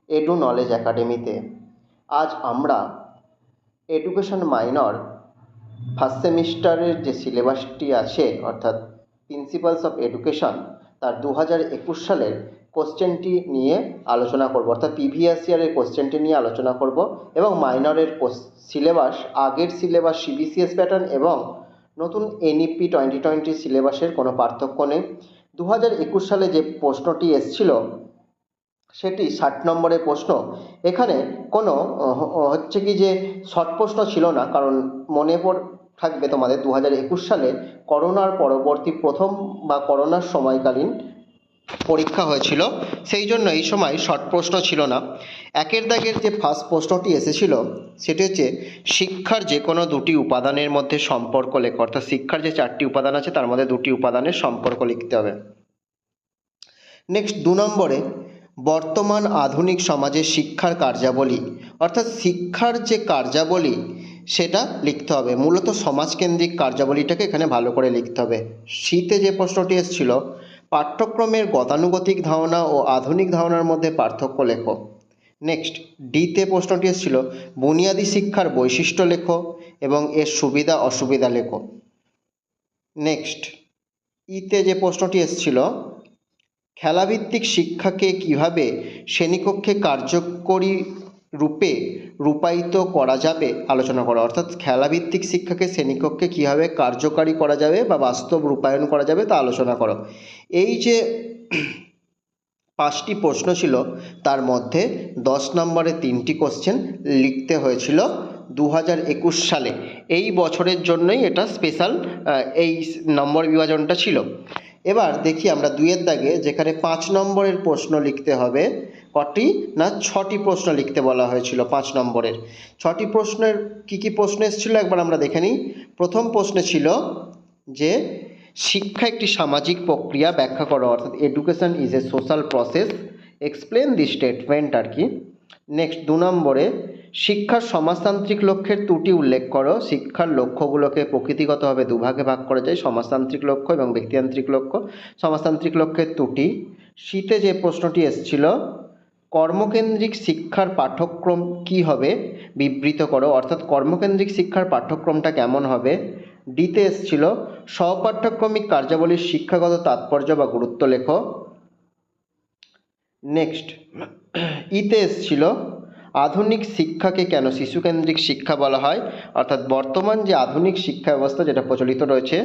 Edu knowledge একাডেমিতে। আজ আমরা এডুকেশন মাইনর ফার্স্ট সেমিস্টারের যে সিলেবাসটি আছে অর্থাৎ প্রিন্সিপালস অফ এডুকেশন তার 2021 সালের কোশ্চেনটি নিয়ে আলোচনা করব, অর্থাৎ প্রিভিয়াস ইয়ারের কোশ্চেনটি নিয়ে আলোচনা করব এবং মাইনরের সিলেবাস, আগের সিলেবাস সিবিসিএস প্যাটার্ন এবং নতুন এনইপি 2020 সিলেবাসের কোনো পার্থক্য নেই। 2021 সালে যে প্রশ্নটি এসেছিল সেটি 60 নম্বরের প্রশ্ন। এখানে কোনো হচ্ছে কি যে শর্ট প্রশ্ন ছিল না, কারণ মনে থাকবে তোমাদের 2021 সালে করোনার পরবর্তী প্রথম বা করোনার সময়কালীন পরীক্ষা হয়েছিল, সেই জন্য এই সময় শর্ট প্রশ্ন ছিল না। একের দাগের যে ফার্স্ট প্রশ্নটি এসেছিল সেটি হচ্ছে শিক্ষার যে কোনো দুটি উপাদানের মধ্যে সম্পর্ক লেখো, অর্থাৎ শিক্ষার যে 4টি উপাদান আছে তার মধ্যে দুটি উপাদানের সম্পর্ক লিখতে হবে। নেক্সট 2 নম্বরে বর্তমান আধুনিক সমাজের শিক্ষার কার্যাবলী, অর্থাৎ শিক্ষার যে কার্যাবলী সেটা লিখতে হবে। মূলত সমাজকেন্দ্রিক কার্যাবলীটাকে এখানে ভালো করে লিখতে হবে। শীতে যে প্রশ্নটি এসেছিল পাঠ্যক্রমের গতানুগতিক ধারণা ও আধুনিক ধারণার মধ্যে পার্থক্য লেখো। নেক্সট ডিতে প্রশ্নটি এসেছিল বুনিয়াদী শিক্ষার বৈশিষ্ট্য লেখো এবং এর সুবিধা অসুবিধা লেখো। নেক্সট ইতে যে প্রশ্নটি এসেছিল খেলাভিত্তিক শিক্ষাকে কিভাবে শ্রেণীকক্ষে কার্যকরী রূপে রূপায়িত করা যাবে আলোচনা করো, অর্থাৎ খেলাভিত্তিক শিক্ষাকে শ্রেণীকক্ষে কীভাবে কার্যকারী করা যাবে বা বাস্তব রূপায়ণ করা যাবে তা আলোচনা করো। এই যে 5টি প্রশ্ন ছিল তার মধ্যে 10 নম্বরে 3টি কোশ্চেন লিখতে হয়েছিল 2021 সালে। এই বছরের জন্যই এটা স্পেশাল এই নম্বর বিভাজনটা ছিল। এবার দেখি আমরা 2-এর দাগে যেখানে 5 নম্বরের প্রশ্ন লিখতে হবে, কটি না 6টি প্রশ্ন লিখতে বলা হয়েছিল 5 নম্বরের। 6টি প্রশ্নের কি প্রশ্ন এসেছিল একবার আমরা দেখে নিই। প্রথম প্রশ্নে ছিল যে শিক্ষা একটি সামাজিক প্রক্রিয়া ব্যাখ্যা করো, অর্থাৎ education is a social process, explain the statement আর কি। নেক্সট 2 নম্বরে শিক্ষার সমাজতান্ত্রিক লক্ষ্যের ত্রুটি উল্লেখ করো। শিক্ষার লক্ষ্যগুলোকে প্রকৃতিগতভাবে দুভাগে ভাগ করা যায়, সমাজতান্ত্রিক লক্ষ্য এবং ব্যক্তিতান্ত্রিক লক্ষ্য। সমাজতান্ত্রিক লক্ষ্যের ত্রুটি। শীতে যে প্রশ্নটি এসেছিল কর্মকেন্দ্রিক শিক্ষার পাঠ্যক্রম কি হবে বিবৃত করো, অর্থাৎ কর্মকেন্দ্রিক শিক্ষার পাঠ্যক্রমটা কেমন হবে। ডিতে এসেছিল সহপাঠ্যক্রমিক কার্যাবলীর শিক্ষাগত তাৎপর্য বা গুরুত্ব লেখো। নেক্সট ইতে এসেছিল আধুনিক শিক্ষাকে কেন শিশুকেন্দ্রিক শিক্ষা বলা হয়, অর্থাৎ বর্তমান যে আধুনিক শিক্ষা ব্যবস্থা যেটা প্রচলিত রয়েছে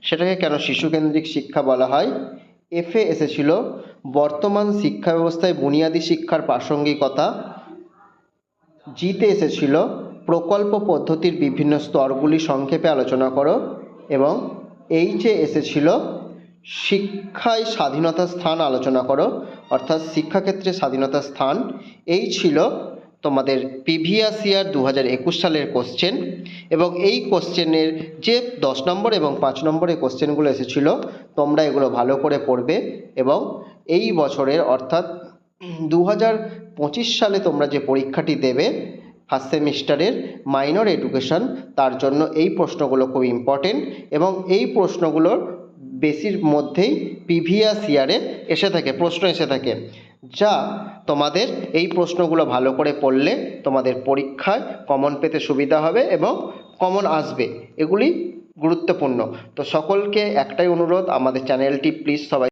সেটাকে কেন শিশুকেন্দ্রিক শিক্ষা বলা হয়। এফে এসেছিল বর্তমান শিক্ষা ব্যবস্থায় বুনিয়াদী শিক্ষার প্রাসঙ্গিকতা। জিতে এসেছিল প্রকল্প পদ্ধতির বিভিন্ন স্তরগুলি সংক্ষেপে আলোচনা করো এবং এইচে এসেছিল শিক্ষায় স্বাধীনতার স্থান আলোচনা করো, অর্থাৎ শিক্ষাক্ষেত্রে স্বাধীনতার স্থান। এই ছিল তোমাদের প্রিভিয়াস ইয়ার 2021 সালের কোশ্চেন এবং এই কোশ্চেনের যে 10 নম্বর এবং 5 নম্বরের কোশ্চেনগুলো এসেছিল তোমরা এগুলো ভালো করে পড়বে এবং এই বছরের অর্থাৎ 2025 সালে তোমরা যে পরীক্ষাটি দেবে ফার্স্ট সেমিস্টারের মাইনর এডুকেশন, তার জন্য এই প্রশ্নগুলো খুব ইম্পর্টেন্ট এবং এই প্রশ্নগুলোর বেশির মধ্যেই প্রিভিয়াস ইয়ারে প্রশ্ন এসে থাকে, যা তোমাদের এই প্রশ্নগুলো ভালো করে পড়লে তোমাদের পরীক্ষায় কমন পেতে সুবিধা হবে এবং কমন আসবে, এগুলি গুরুত্বপূর্ণ। তো সকলকে একটাই অনুরোধ, আমাদের চ্যানেলটি প্লিজ সবাই